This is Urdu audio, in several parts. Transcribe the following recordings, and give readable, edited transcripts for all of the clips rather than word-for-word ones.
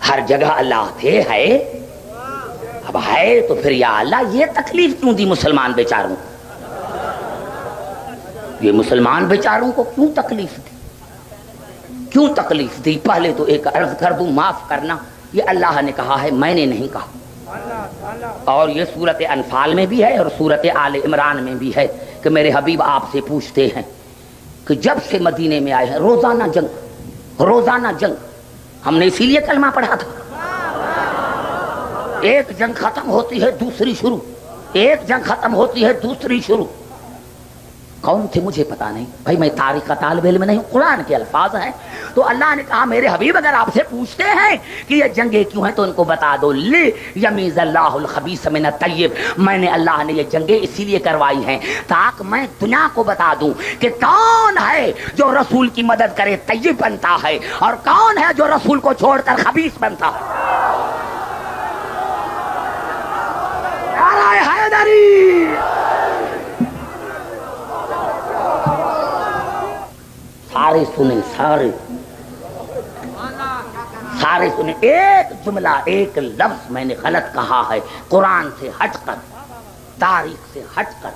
ہر جگہ اللہ تھے ہے، اب ہے تو پھر یا اللہ یہ تکلیف کیوں دی مسلمان بیچاروں کو؟ یہ مسلمان بیچاروں کو کیوں تکلیف دی؟ کیوں تکلیف دی؟ پہلے تو ایک عرض کر دوں، معاف کرنا، یہ اللہ نے کہا ہے، میں نے نہیں کہا، اور یہ سورت انفال میں بھی ہے اور سورت آل عمران میں بھی ہے کہ میرے حبیب آپ سے پوچھتے ہیں کہ جب سے مدینے میں آئے ہیں روزانہ جنگ، روزانہ جنگ، ہم نے اسی لیے کلمہ پڑھا تھا، ایک جنگ ختم ہوتی ہے دوسری شروع، ایک جنگ ختم ہوتی ہے دوسری شروع۔ کون تھے مجھے پتا نہیں بھائی، میں تاریخ کا طالب علم نہیں ہوں، قرآن کے الفاظ ہیں، تو اللہ نے کہا میرے حبیب اگر آپ سے پوچھتے ہیں کہ یہ جنگیں کیوں ہیں تو ان کو بتا دو، لی یمیز اللہ الخبیث من الطیب، میں نے اللہ نے یہ جنگیں اسی لیے کروائی ہیں تاکہ میں دنیا کو بتا دوں کہ کون ہے جو رسول کی مدد کرے طیب بنتا ہے اور کون ہے جو رسول کو چھوڑ کر خبیث بنتا ہے۔ نعرہ حیدری، سارے سنیں، سارے سنیں، ایک جملہ ایک لفظ میں نے غلط کہا ہے قرآن سے ہٹ کر، تاریخ سے ہٹ کر،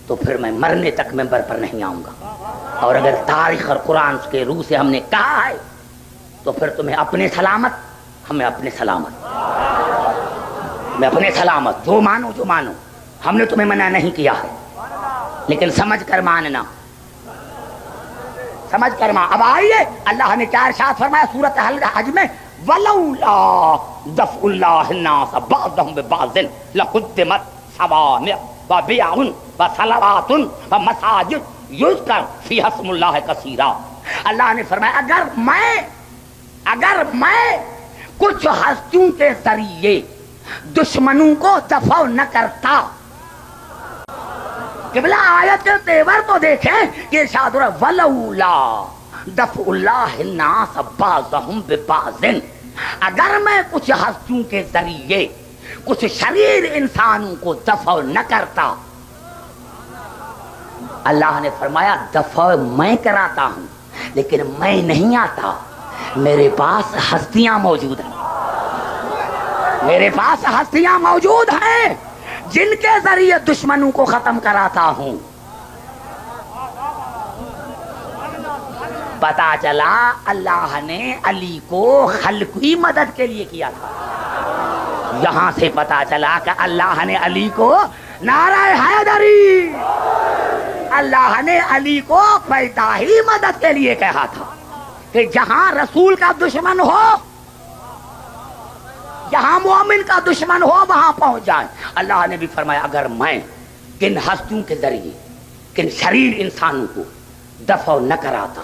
تو پھر میں مرنے تک منبر پر نہیں آؤں گا، اور اگر تاریخ اور قرآن کے روح سے ہم نے کہا ہے تو پھر تمہیں اپنے سلامت، ہمیں اپنے سلامت، میں اپنے سلامت، جو مانو جو مانو، ہم نے تمہیں منع نہیں کیا ہے لیکن سمجھ کر ماننا، سمجھ کر مان۔ اب آئیے اللہ نے کیا ارشاد فرمایا سورۃ حج میں، وَلَوْلَا دَفْعُ اللَّهِ النَّاسَ بَعْضَهُم بِبَعْضٍ لَقُدِّمَتْ صَوَامِعُ وَبِيَعٌ وَصَلَوَاتٌ وَمَسَاجِدُ يُذْكَرُ فِيهَا اسْمُ اللَّهِ كَثِيرًا۔ اللہ نے فرمایا اگر میں کچھ ہستیوں کے ذریعے دشمنوں کو دفع نہ کرتا، قبلہ آیت کے تیور تو دیکھیں کہ ارشاد ہو رہا ہے وَلَوْلَا دَفْعُ اللَّهِ النَّاسَ بَعْضَهُم بِبَعْضٍ، اگر میں کچھ ہستیوں کے ذریعے کچھ شریر انسانوں کو دفع نہ کرتا، اللہ نے فرمایا دفع میں کراتا ہوں لیکن میں نہیں آتا، میرے پاس ہستیاں موجود ہیں، میرے پاس ہستیاں موجود ہیں جن کے ذریعے دشمنوں کو ختم کراتا ہوں۔ پتا چلا اللہ نے علی کو خلق کی مدد کے لیے کیا تھا، یہاں سے پتا چلا کہ اللہ نے علی کو، نعرہ حیدری، اللہ نے علی کو پیدا ہی مدد کے لیے کہا تھا کہ جہاں رسول کا دشمن ہو، جہاں مومن کا دشمن ہو وہاں پہنچ جائیں۔ اللہ نے بھی فرمایا اگر میں کن ہستیوں کے ذریعے کن شریر انسانوں کو دفع نہ کراتا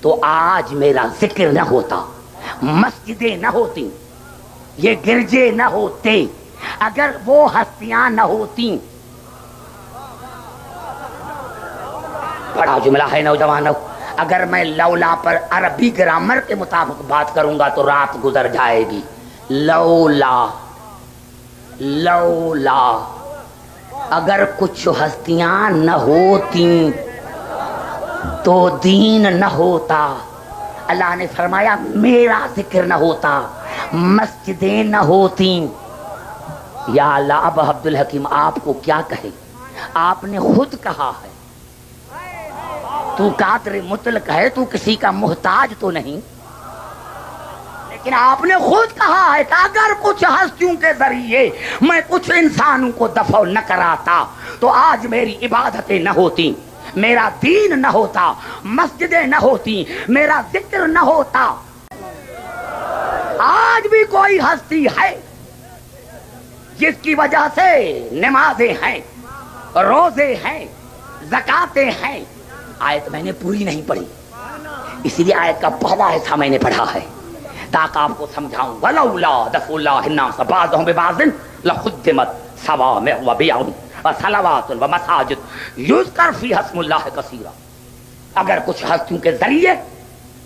تو آج میرا ذکر نہ ہوتا، مسجدیں نہ ہوتی، یہ گرجے نہ ہوتے، اگر وہ ہستیاں نہ ہوتی۔ بڑا جملہ ہے نوجوانوں، اگر میں لولا پر عربی گرامر کے مطابق بات کروں گا تو رات گزر جائے گی۔ لولا اگر کچھ ہستیاں نہ ہوتی تو دین نہ ہوتا، اللہ نے فرمایا میرا ذکر نہ ہوتا، مسجدیں نہ ہوتی۔ یا اللہ، اب عبدالحکیم آپ کو کیا کہے، آپ نے خود کہا ہے تو قادر مطلق ہے، تو کسی کا محتاج تو نہیں، لیکن آپ نے خود کہا ہے کہ اگر کچھ ہستیوں کے ذریعے میں کچھ انسانوں کو دفع نہ کراتا تو آج میری عبادتیں نہ ہوتی، میرا دین نہ ہوتا، مسجدیں نہ ہوتی، میرا ذکر نہ ہوتا۔ آج بھی کوئی ہستی ہے جس کی وجہ سے نمازیں ہیں، روزے ہیں، زکاتیں ہیں۔ آیت میں نے پوری نہیں پڑھی، اسی لیے آیت کا پہلا حصہ میں نے پڑھا ہے تاکہ آپ کو سمجھاؤں۔ وَلَوْلَا دَفْعُ اللَّهِ النَّاسَ بَعْضَهُم بِبَعْضٍ لَقُدِّمَتْ صَوَامِعُ وَبِيَعٌ وَصَلَوَاتٌ وَمَسَاجِدُ يُذْكَرُ فِيهَا اسْمُ اللَّهِ كَثِيرًا۔ اگر کچھ ہستیوں کے ذریعے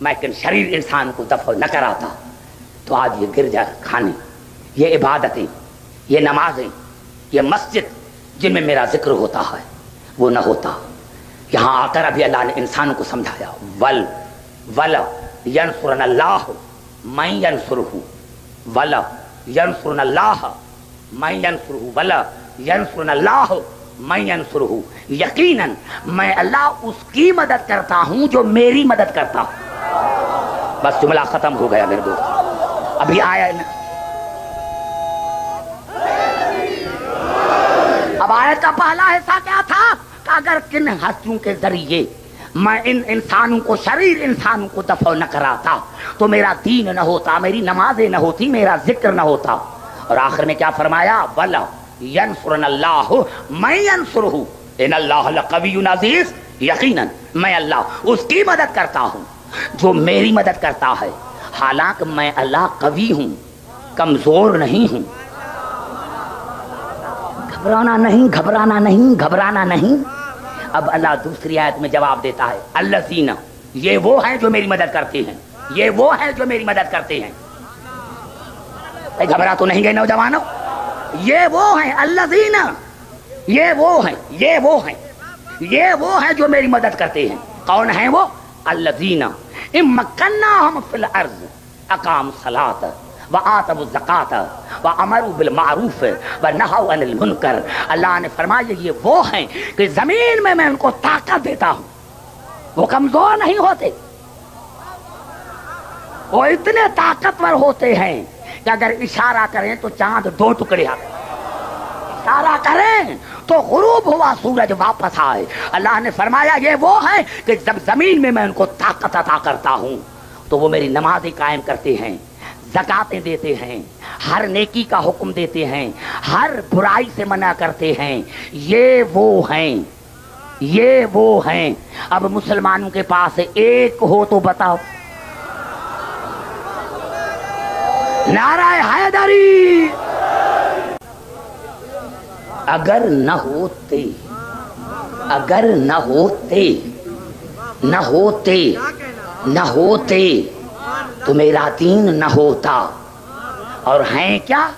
میں کن شریر انسان کو دفع نہ کراتا تو آج یہ گرجا کھانے، یہ عبادتیں، یہ نمازیں، یہ مسجد جن میں میرا ذکر ہوتا ہے وہ نہ ہوتا۔ یہاں آ کر ابھی اللہ نے انسانوں کو سمجھایا، وَلَا يَنْصُرَنَ اللَّهُ من ینصرہ ولا ینصرن اللہ من ینصرہ ولا ینصرن اللہ من ینصرہ، یقیناً میں اللہ اس کی مدد کرتا ہوں جو میری مدد کرتا ہوں۔ بس جملہ ختم ہو گیا میرے دوست۔ ابھی آیا اب آیت کا پہلا حصہ کیا تھا کہ اگر کن ہستیوں کے ذریعے میں ان انسانوں کو، شریر انسانوں کو دفع نہ کراتا تو میرا دین نہ ہوتا، میری نمازیں نہ ہوتی، میرا ذکر نہ ہوتا۔ اور آخر میں کیا فرمایا؟ وَلَا يَنْصُرَنَ اللَّهُ مَن يَنْصُرُهُ إِنَّ اللَّهَ لَقَوِيٌّ عَزِيزٌ، یقیناً میں اللہ اس کی مدد کرتا ہوں جو میری مدد کرتا ہے، حالانکہ میں اللہ قوی ہوں، کمزور نہیں ہوں۔ گھبرانا نہیں، گھبرانا نہیں، گھبرانا نہیں۔ اب اللہ دوسری آیت میں جواب دیتا ہے، الذین، یہ وہ ہیں جو میری مدد کرتے ہیں، یہ وہ ہیں جو میری مدد کرتے ہیں۔ گھبرا تو نہیں گئے نوجوانوں؟ یہ وہ ہیں الذین، یہ وہ ہیں، یہ وہ ہیں، یہ وہ ہیں جو میری مدد کرتے ہیں۔ کون ہیں وہ؟ الذین ان مکناہم فی الارض اقاموا الصلاۃ وآتوا الزکاۃ وامروا بالمعروف ونہوا عن المنکر۔ اللہ نے فرمایا یہ وہ ہیں کہ زمین میں ان کو طاقت دیتا ہوں، وہ کمزور نہیں ہوتے، وہ اتنے طاقتور ہوتے ہیں کہ اگر اشارہ کریں تو چاند دو ٹکڑے آتے، اشارہ کریں تو غروب ہوا سورج واپس آئے۔ اللہ نے فرمایا یہ وہ ہیں کہ جب زمین میں ان کو طاقت عطا کرتا ہوں تو وہ میری نمازیں قائم کرتے ہیں، زکاتیں دیتے ہیں، ہر نیکی کا حکم دیتے ہیں، ہر برائی سے منع کرتے ہیں۔ یہ وہ ہیں، یہ وہ ہیں۔ اب مسلمانوں کے پاس ایک ہو تو بتاؤ، نعرہ حیدری۔ اگر نہ ہوتے، اگر نہ ہوتے، نہ ہوتے، نہ ہوتے تو میرا دین نہ ہوتا۔ اور ہیں کیا؟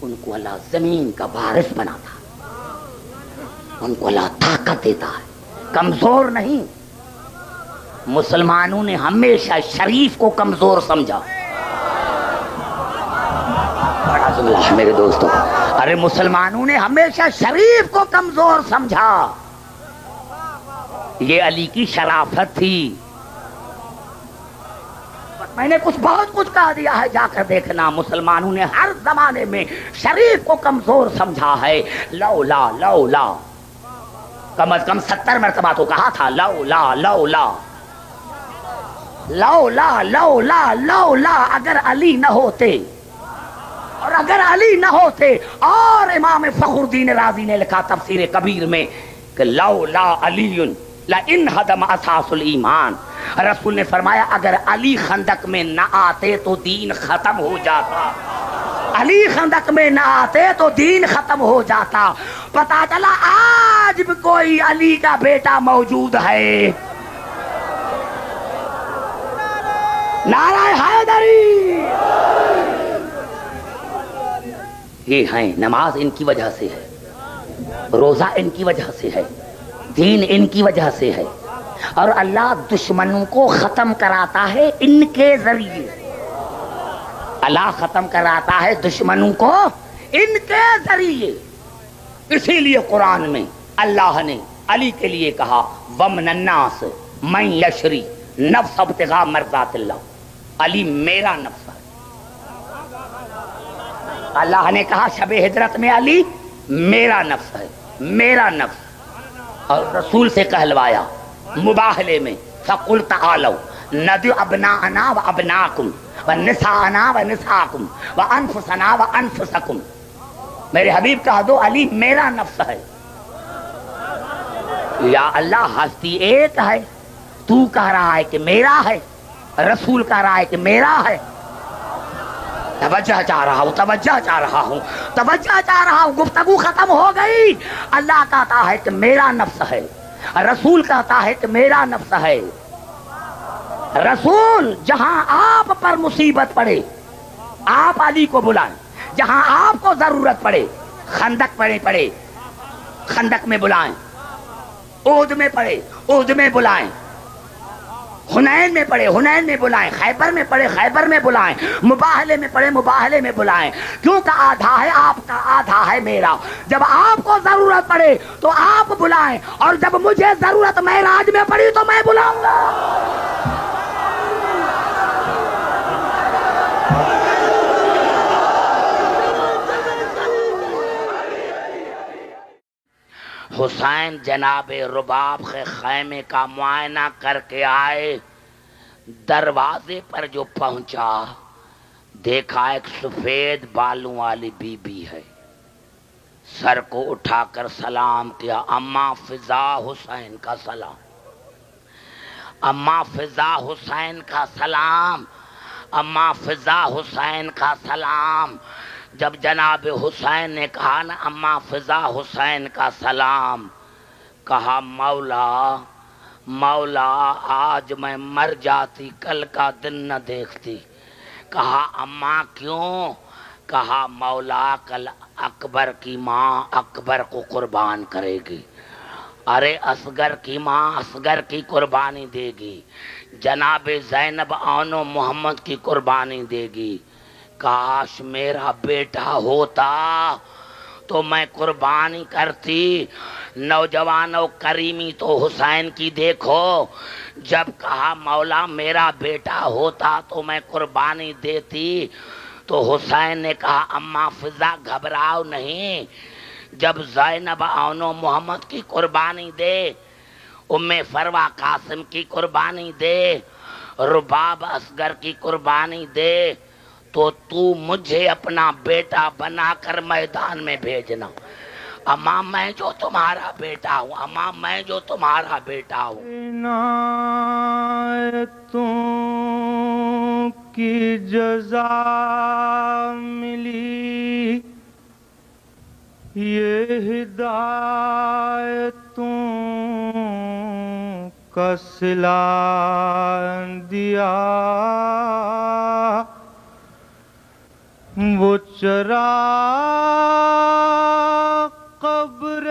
ان کو اللہ زمین کا وارث بناتا، ان کو اللہ طاقت دیتا ہے، کمزور نہیں۔ مسلمانوں نے ہمیشہ شریف کو کمزور سمجھا۔ بڑا جملہ ہے میرے دوستوں، ارے مسلمانوں نے ہمیشہ شریف کو کمزور سمجھا۔ یہ علی کی شرافت تھی۔ میں نے بہت کچھ کہہ دیا ہے، جا کر دیکھنا۔ مسلمانوں نے ہر زمانے میں شریف کو کمزور سمجھا ہے۔ لولا لولا کم از کم 70 مرتبہ تو کہا تھا، لولا لولا لولا لولا لولا، اگر علی نہ ہوتے، اور اگر علی نہ ہوتے۔ اور امام فخر الدین رازی نے لکھا تفسیر کبیر میں کہ لولا علی لئن ہدم اساس الایمان، رسول نے فرمایا اگر علی خندق میں نہ آتے تو دین ختم ہو جاتا، علی خندق میں نہ آتے تو دین ختم ہو جاتا۔ پتا چلا آج بھی کوئی علی کا بیٹا موجود ہے۔ نعرہ حیدری۔ یہ ہیں، نماز ان کی وجہ سے ہے، روزہ ان کی وجہ سے ہے، دین ان کی وجہ سے ہے۔ اور اللہ دشمنوں کو ختم کراتا ہے ان کے ذریعے، اللہ ختم کراتا ہے دشمنوں کو ان کے ذریعے۔ اسی لیے قرآن میں اللہ نے علی کے لیے کہا وَمِنَ النَّاسِ مَن یشری نفس ابتغاء مرضات اللہ، علی میرا نفس ہے۔ اللہ نے کہا شب ہجرت میں علی میرا نفس ہے، میرا نفس۔ اور رسول سے کہلوایا مباہلے میں فَقُلْ تَعَالَوْا نَدْعُ أَبْنَاءَنَا وَأَبْنَاءَكُمْ وَنِسَاءَنَا وَنِسَاءَكُمْ وَأَنفُسَنَا وَأَنفُسَكُمْ۔ میرے حبیب کہہ دو علی میرا نفس ہے۔ یا اللہ ہستی ایک ہے، تو کہہ رہا ہے کہ میرا ہے، رسول کہہ رہا ہے کہ میرا ہے۔ توجہ چاہ رہا ہوں، توجہ چاہ رہا ہوں، توجہ چاہ رہا ہوں۔ گفتگو ختم ہو گئی۔ اللہ کہتا ہے کہ میرا نفس ہے، رسول کہتا ہے کہ میرا نفس ہے۔ رسول جہاں آپ پر مصیبت پڑے آپ علی کو بلائیں، جہاں آپ کو ضرورت پڑے، خندق پڑے خندق میں بلائیں، احد میں پڑے احد میں بلائیں، حنین میں پڑھے حنین میں بلائیں، خیبر میں پڑھے خیبر میں بلائیں، مباہلے میں پڑھے مباہلے میں بلائیں، کیونکہ آدھا ہے آپ کا آدھا ہے میرا۔ جب آپ کو ضرورت پڑے تو آپ بلائیں، اور جب مجھے ضرورت معراج میں پڑی تو میں بلاؤں گا۔ حسین جناب رباب کے خیمے کا معائنہ کر کے آئے، دروازے پر جو پہنچا دیکھا ایک سفید بالوں والی بی بی ہے، سر کو اٹھا کر سلام کیا، اماں فضا حسین کا سلام، اماں فضا حسین کا سلام، اماں فضا حسین کا سلام۔ جب جناب حسین نے کہا نا اماں فضا حسین کا سلام، کہا مولا مولا آج میں مر جاتی کل کا دن نہ دیکھتی۔ کہا اماں کیوں؟ کہا مولا کل اکبر کی ماں اکبر کو قربان کرے گی، ارے اصغر کی ماں اصغر کی قربانی دے گی، جناب زینب آنو محمد کی قربانی دے گی۔ کاش میرا بیٹا ہوتا تو میں قربانی کرتی۔ نوجوانوں کریمی تو حسین کی دیکھو، جب کہا مولا میرا بیٹا ہوتا تو میں قربانی دیتی، تو حسین نے کہا اماں فضا گھبراؤ نہیں، جب زینب آنو محمد کی قربانی دے، ام فروا قاسم کی قربانی دے، رباب اصغر کی قربانی دے، تو تو مجھے اپنا بیٹا بنا کر میدان میں بھیجنا۔ اماں میں جو تمہارا بیٹا ہوں، اماں میں جو تمہارا بیٹا ہوں۔ عنایتوں کی جزا ملی، یہ ہدایتوں کا صلہ دیا، وہ چراغ قبر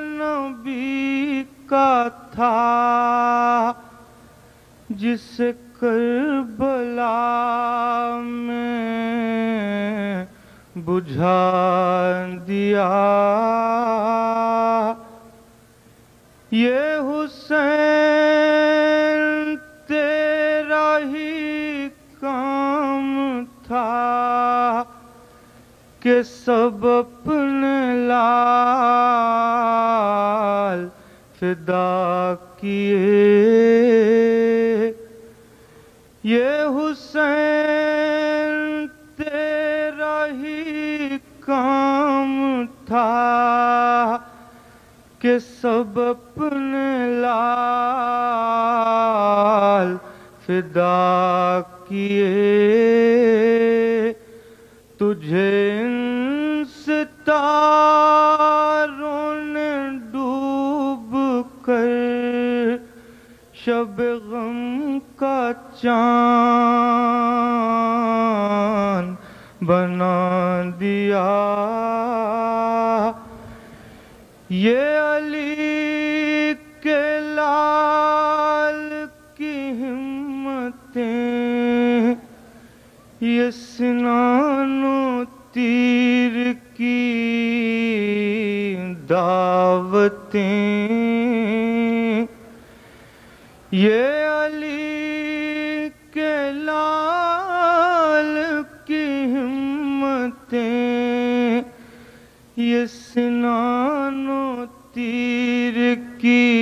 نبی کا تھا جسے کربلا میں بجھا دیا۔ یہ حسین تیرا ہی کام تھا کہ سب اپنے لال فدا کیے۔ یہ حسین تیرا ہی کام تھا کہ سب اپنے لال فدا کیے۔ تجھے ان ستاروں نے ڈوب کر شب غم کا چاند بنا دیا۔ یہ علی کے لال کی ہمتیں، یہ سنان و تیر کی دعوتیں، یہ علی کے لال کی ہمتیں، یہ سنان و تیر کی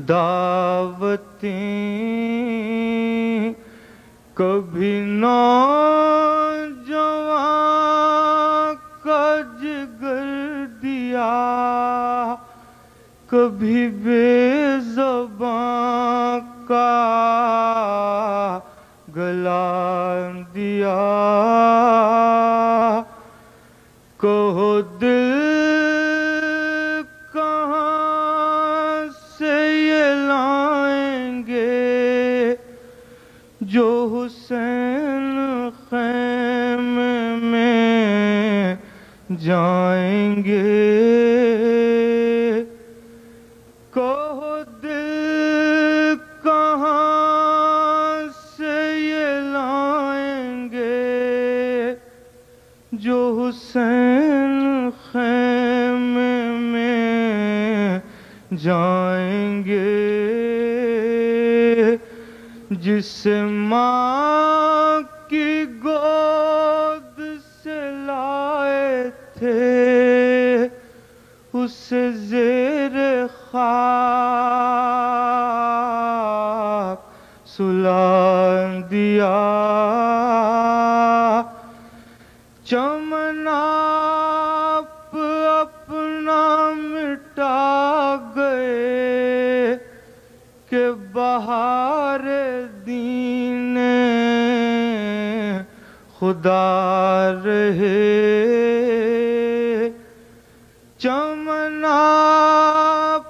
دعوتیں، کبھی نوجوان کا جگر دیا، کبھی بے زباں کا گلا دیا۔ کہو دل کہاں سے یہ لائیں گے جو حسین خیمے میں جائیں گے۔ کہو دل جو حسین خیمے میں جائیں گے، جس ماں کی گود سے لائے تھے اسے زیر خاک سلا دیا، چمن آپ اپنا مٹا گئے کہ بہار دین خدا رہے، چمن آپ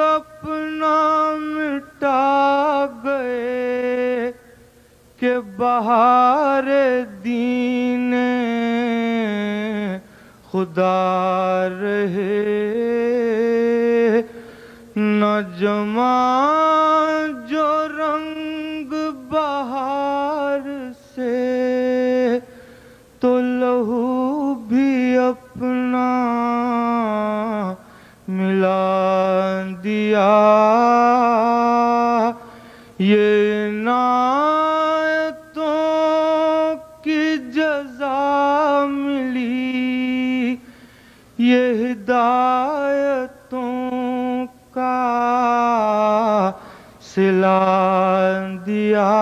اپنا مٹا گئے کہ بہار دین خدا رہے، نہ جمع جو رنگ بہار سے تو لہو بھی اپنا ملا دیا، یہ عنایتوں کی جزا ملی، یہ ہدایتوں کا صلہ دیا،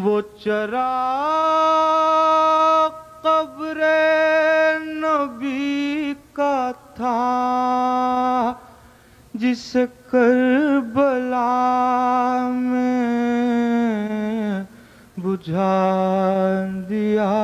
وہ چراغ قبر نبی کا تھا جسے کربلا میں بجھا دیا۔